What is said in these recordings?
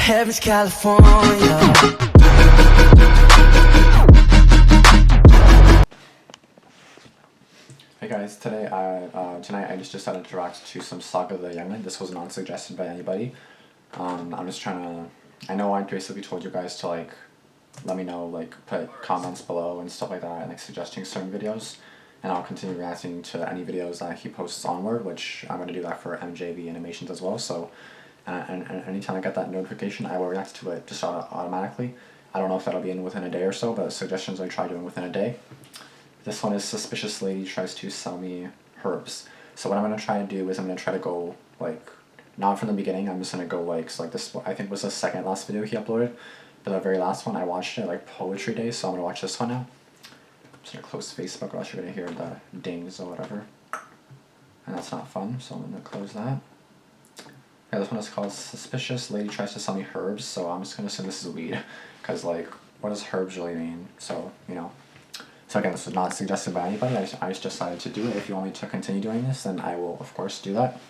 Heaven's California. Hey guys, tonight I just decided to react to some Saga the Youngin. This was not suggested by anybody. I'm just trying to, I know I basically told you guys to like, let me know, like put comments below and stuff like that and like suggesting certain videos. And I'll continue reacting to any videos that he posts onward, which I'm going to do that for MJV animations as well. So, and anytime I get that notification, I will react to it just automatically. I don't know if that'll be in within a day or so, but suggestions I try doing within a day. This one is Suspicious Lady Tries to Sell Me Herbs. So what I'm going to try to do is I'm going to try to go, like, not from the beginning, I'm just going to go, like, so like this, I think was the second last video he uploaded. But the very last one, I watched it, like, Poetry Day, so I'm going to watch this one now. I'm just going to close Facebook, or else you're going to hear the dings or whatever. And that's not fun, so I'm going to close that. Yeah, this one is called Suspicious Lady Tries to Sell Me Herbs, so I'm just going to assume this is weed. Because, like, what does herbs really mean? So, you know. So again, this was not suggested by anybody, I just decided to do it. If you want me to continue doing this, then I will, of course, do that.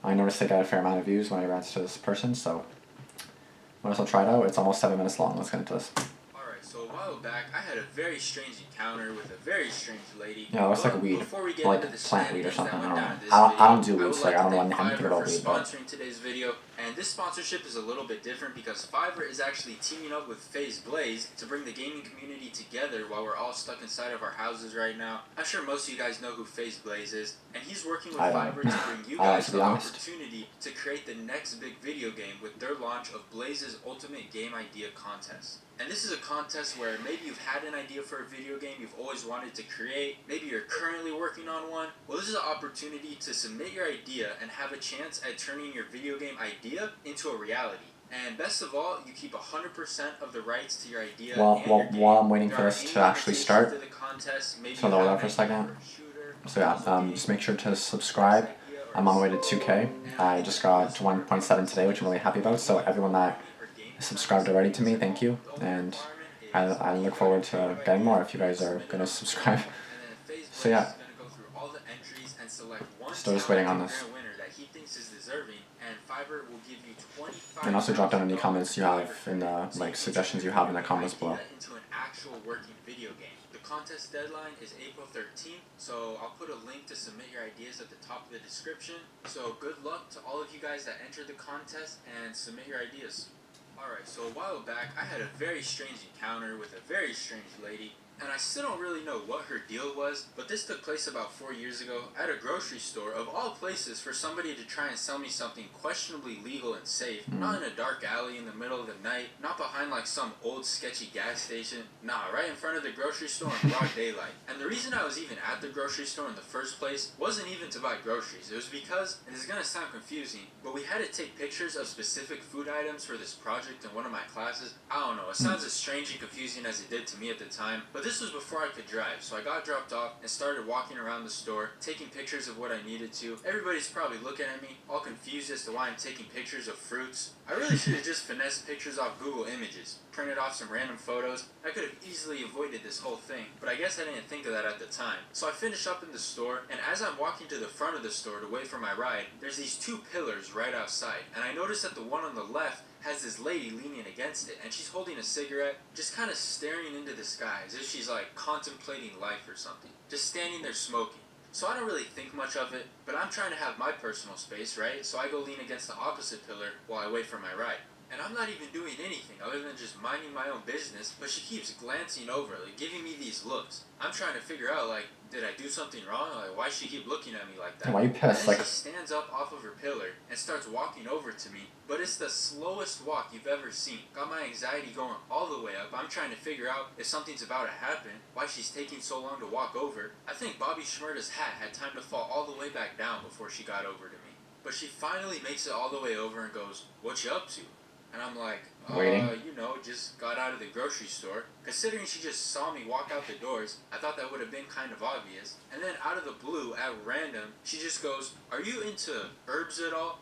I noticed I got a fair amount of views when I reacted to this person, so might as well try it out. It's almost 7 minutes long. Let's get into this. Alright, so a while back, I had a very strange encounter with a very strange lady. Yeah, it looks like weed, like plant weed or something. I don't do weed, so I don't know anything about weed. Sponsoring today's video, and this sponsorship is a little bit different because Fiverr is actually teaming up with FaZe Blaze to bring the gaming community together while we're all stuck inside of our houses right now. I'm sure most of you guys know who FaZe Blaze is, and he's working with Fiverr to bring you guys the opportunity to create the next big video game with their launch of Blaze's Ultimate Game Idea Contest. And this is a contest where maybe you've had an idea for a video game you've always wanted to create, maybe you're currently working on one. Well, this is an opportunity to submit your idea and have a chance at turning your video game idea into a reality. And best of all, you keep 100% of the rights to your idea. While I'm waiting for this to actually start, so hold on for a second. So yeah, just make sure to subscribe. I'm on the way to 2K. I just got to 1.7 today, which I'm really happy about. So everyone that subscribed already to me, thank you. And I look forward to getting more if you guys are going to subscribe. So yeah, still just waiting on this. And also drop down any comments you have in the, like, suggestions you have in the comments below. The contest deadline is April 13th, so I'll put a link to submit your ideas at the top of the description. So good luck to all of you guys that entered the contest and submit your ideas. Alright, so a while back, I had a very strange encounter with a very strange lady, and I still don't really know what her deal was, but this took place about 4 years ago at a grocery store, of all places, for somebody to try and sell me something questionably legal and safe. Not in a dark alley in the middle of the night, not behind like some old sketchy gas station, nah, right in front of the grocery store in broad daylight. And the reason I was even at the grocery store in the first place wasn't even to buy groceries. It was because, and this is gonna sound confusing, but we had to take pictures of specific food items for this project in one of my classes. I don't know, it sounds as strange and confusing as it did to me at the time, but this was before I could drive, so I got dropped off and started walking around the store, taking pictures of what I needed to. Everybody's probably looking at me, all confused as to why I'm taking pictures of fruits. I really should have just finessed pictures off Google Images, printed off some random photos. I could have easily avoided this whole thing, but I guess I didn't think of that at the time. So I finished up in the store, and as I'm walking to the front of the store to wait for my ride, there's these two pillars right outside, and I noticed that the one on the left has this lady leaning against it, and she's holding a cigarette, just kind of staring into the sky as if she's like contemplating life or something, just standing there smoking. So I don't really think much of it, but I'm trying to have my personal space, right? So I go lean against the opposite pillar while I wait for my ride. And I'm not even doing anything other than just minding my own business, but she keeps glancing over, like giving me these looks. I'm trying to figure out, like, did I do something wrong? Like, why she keep looking at me like that? Why you pissed? Like, she stands up off of her pillar and starts walking over to me, but it's the slowest walk you've ever seen. Got my anxiety going all the way up. I'm trying to figure out if something's about to happen, why she's taking so long to walk over. I think Bobby Shmurda's hat had time to fall all the way back down before she got over to me. But she finally makes it all the way over and goes, "What you up to?" And I'm like, you know, just got out of the grocery store. Considering she just saw me walk out the doors, I thought that would have been kind of obvious. And then out of the blue, at random, she just goes, "Are you into herbs at all?"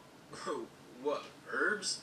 What, herbs?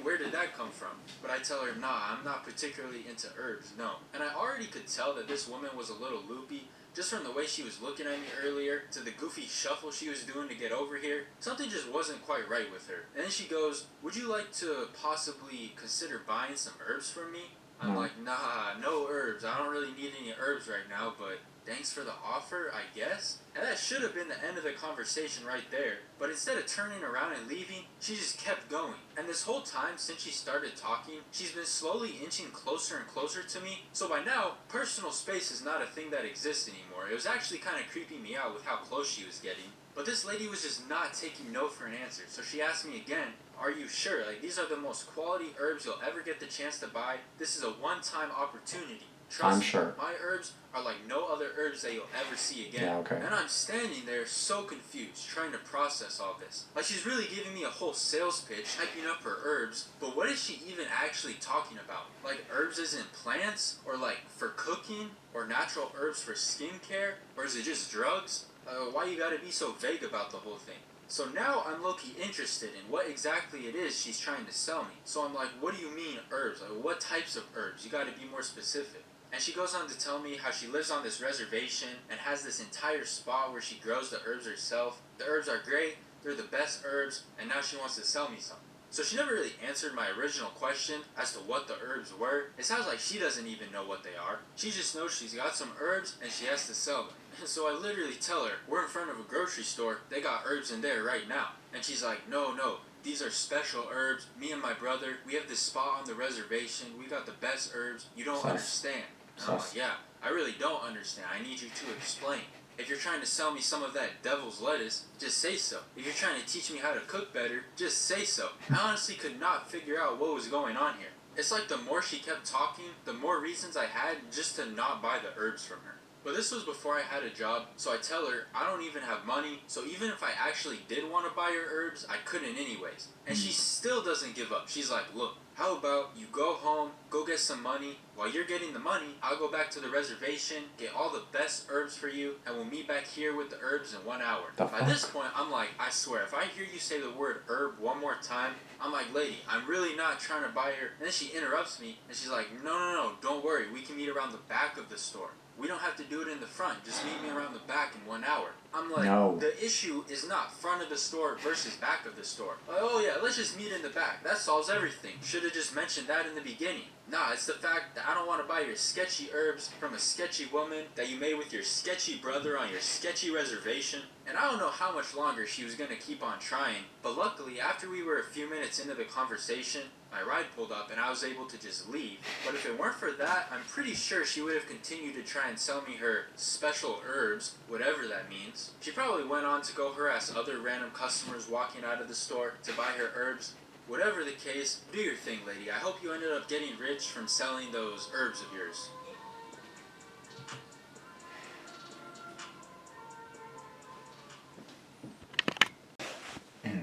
Where did that come from? But I tell her, nah, I'm not particularly into herbs, no. And I already could tell that this woman was a little loopy, Just from the way she was looking at me earlier, to the goofy shuffle she was doing to get over here, something just wasn't quite right with her. And then she goes, would you like to possibly consider buying some herbs from me? I'm like, nah, no herbs. I don't really need any herbs right now, but thanks for the offer, I guess? And that should have been the end of the conversation right there. But instead of turning around and leaving, she just kept going. And this whole time since she started talking, she's been slowly inching closer and closer to me. So by now, personal space is not a thing that exists anymore. It was actually kind of creeping me out with how close she was getting. But this lady was just not taking no for an answer. So she asked me again, are you sure? Like, these are the most quality herbs you'll ever get the chance to buy. This is a one-time opportunity. Trust I'm me, sure. my herbs are like no other herbs that you'll ever see again. Yeah, okay. And I'm standing there so confused, trying to process all this. Like, she's really giving me a whole sales pitch, hyping up her herbs, but what is she even actually talking about? Like, herbs as in plants? Or like for cooking? Or natural herbs for skincare? Or is it just drugs? Why you gotta be so vague about the whole thing? So now I'm low-key interested in what exactly it is she's trying to sell me. So I'm like, what do you mean herbs? Like, what types of herbs? You gotta be more specific. And she goes on to tell me how she lives on this reservation and has this entire spot where she grows the herbs herself. The herbs are great, they're the best herbs, and now she wants to sell me some. So she never really answered my original question as to what the herbs were. It sounds like she doesn't even know what they are. She just knows she's got some herbs and she has to sell them. So I literally tell her, we're in front of a grocery store, they got herbs in there right now. And she's like, no, these are special herbs. Me and my brother, we have this spot on the reservation. We got the best herbs. You don't understand. And I'm like, yeah, I really don't understand. I need you to explain. If you're trying to sell me some of that devil's lettuce, just say so. If you're trying to teach me how to cook better, just say so. I honestly could not figure out what was going on here. It's like the more she kept talking, the more reasons I had just to not buy the herbs from her. But this was before I had a job, so I tell her I don't even have money, so even if I actually did want to buy her herbs, I couldn't anyways. And she still doesn't give up. She's like, look, how about you go home, go get some money. While you're getting the money, I'll go back to the reservation, get all the best herbs for you, and we'll meet back here with the herbs in 1 hour. By this point, I'm like, I swear, if I hear you say the word herb one more time, I'm like, lady, I'm really not trying to buy her. And then she interrupts me, and she's like, no, don't worry. We can meet around the back of the store. We don't have to do it in the front. Just meet me around the back in 1 hour. I'm like, no. The issue is not front of the store versus back of the store. Like, oh yeah, let's just meet in the back. That solves everything. Should have just mentioned that in the beginning. Nah, it's the fact that I don't want to buy your sketchy herbs from a sketchy woman that you made with your sketchy brother on your sketchy reservation. And I don't know how much longer she was going to keep on trying, but luckily after we were a few minutes into the conversation, my ride pulled up and I was able to just leave. But if it weren't for that, I'm pretty sure she would have continued to try and sell me her special herbs, whatever that means. She probably went on to go harass other random customers walking out of the store to buy her herbs. Whatever the case, do your thing, lady. I hope you ended up getting rich from selling those herbs of yours.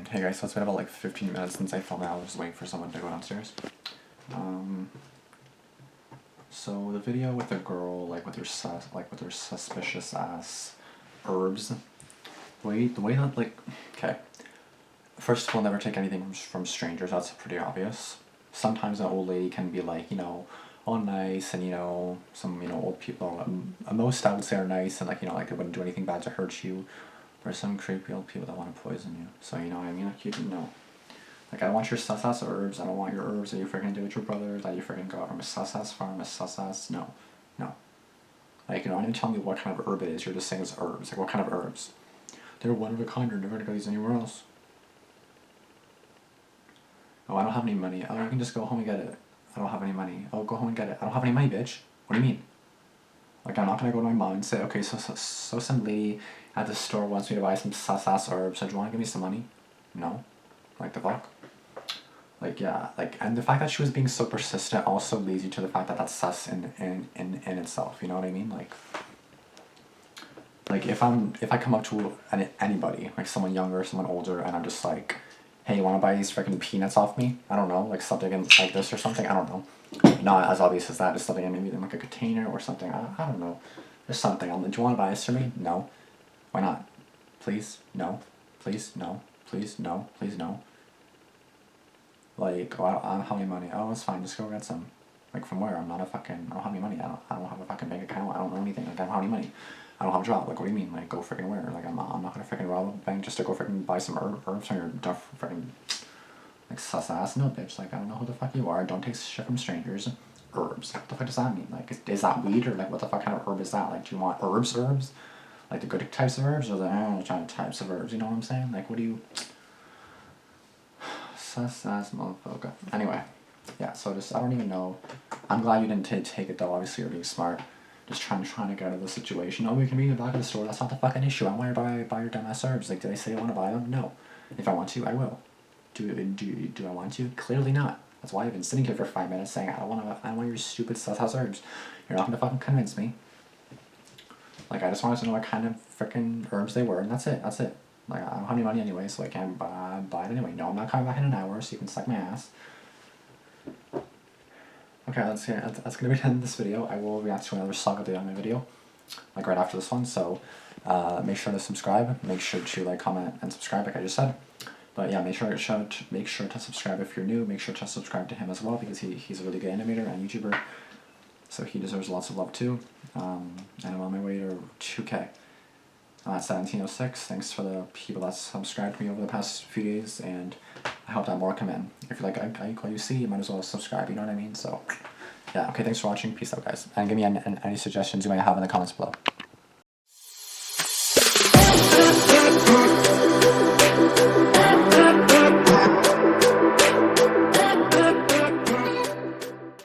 Hey guys, so it's been about like 15 minutes since I filmed. I was just waiting for someone to go downstairs. So the video with the girl, like with her suspicious ass herbs. The way that, like, okay. First of all, never take anything from strangers. That's pretty obvious. Sometimes an old lady can be like, all nice, and some old people. Most I would say are nice, and like they wouldn't do anything bad to hurt you. Or some creepy old people that want to poison you. So what I mean? Like, you know. Like, I don't want your sus-ass herbs. I don't want your herbs that you freaking do with your brother, that you freaking go out from a sus-ass farm, a sus-ass. No. Like, you're not even telling me what kind of herb it is. You're just saying it's herbs. Like, what kind of herbs? They're one of a kind. You're never going to use anywhere else. Oh, I don't have any money. Oh, you can just go home and get it. I don't have any money. Oh, go home and get it. I don't have any money, bitch. What do you mean? Like, I'm not going to go to my mom and say, okay, so some lady at the store wants me to buy some sus-ass herbs, so do you want to give me some money? No. Like, the fuck? Like, yeah, like, and the fact that she was being so persistent also leads you to the fact that that's sus in itself, you know what I mean? Like, if I come up to anybody, like someone younger, someone older, and I'm just like, hey, you want to buy these freaking peanuts off me? I don't know, like something like this or something, I don't know. Not as obvious as that, it's something maybe in like a container or something, I don't know. There's something, do you want to buy this for me? No. Why not? Please? No. Please? No. Please? No. Please? No. Like, oh, I don't have any money. Oh, it's fine, just go get some. Like from where? I don't have any money. I don't have a fucking bank account. I don't know anything. Like I don't have any money. I don't have a job. Like what do you mean? Like go freaking where? Like I'm not gonna freaking rob a bank just to go freaking buy some herbs on your duff freaking like sus ass. No bitch. Like I don't know who the fuck you are. Don't take shit from strangers. Herbs. What the fuck does that mean? Like is that weed or like what the fuck kind of herb is that? Like do you want herbs? Like the good types of herbs or the types of herbs? You know what I'm saying? Like what do you? Sus ass motherfucker. Anyway. Yeah, so I don't even know. I'm glad you didn't take it though. Obviously, you're being smart. Just trying to get out of the situation. Oh, we can meet in the back of the store. That's not the fucking issue. I want to buy your dumbass herbs. Like, did I say I want to buy them? No. If I want to, I will. Do I want to? Clearly not. That's why I've been sitting here for 5 minutes saying I don't want your stupid sus house herbs. You're not gonna fucking convince me. Like, I just wanted to know what kind of freaking herbs they were, and that's it. Like, I don't have any money anyway, so I can't buy it anyway. No, I'm not coming back in an hour, so you can suck my ass. Okay, that's gonna be the end of this video. I will react to another SagaTheYoungin video, like right after this one. So, make sure to subscribe. Make sure to like, comment, and subscribe, like I just said. But yeah, make sure to subscribe if you're new. Make sure to subscribe to him as well because he's a really good animator and YouTuber. So he deserves lots of love too. And I'm on my way to 2K. I'm at 1706. Thanks for the people that subscribed to me over the past few days, and I hope that more come in. If you like what you see, you might as well subscribe, you know what I mean? So, yeah, okay, thanks for watching. Peace out, guys. And give me any suggestions you might have in the comments below.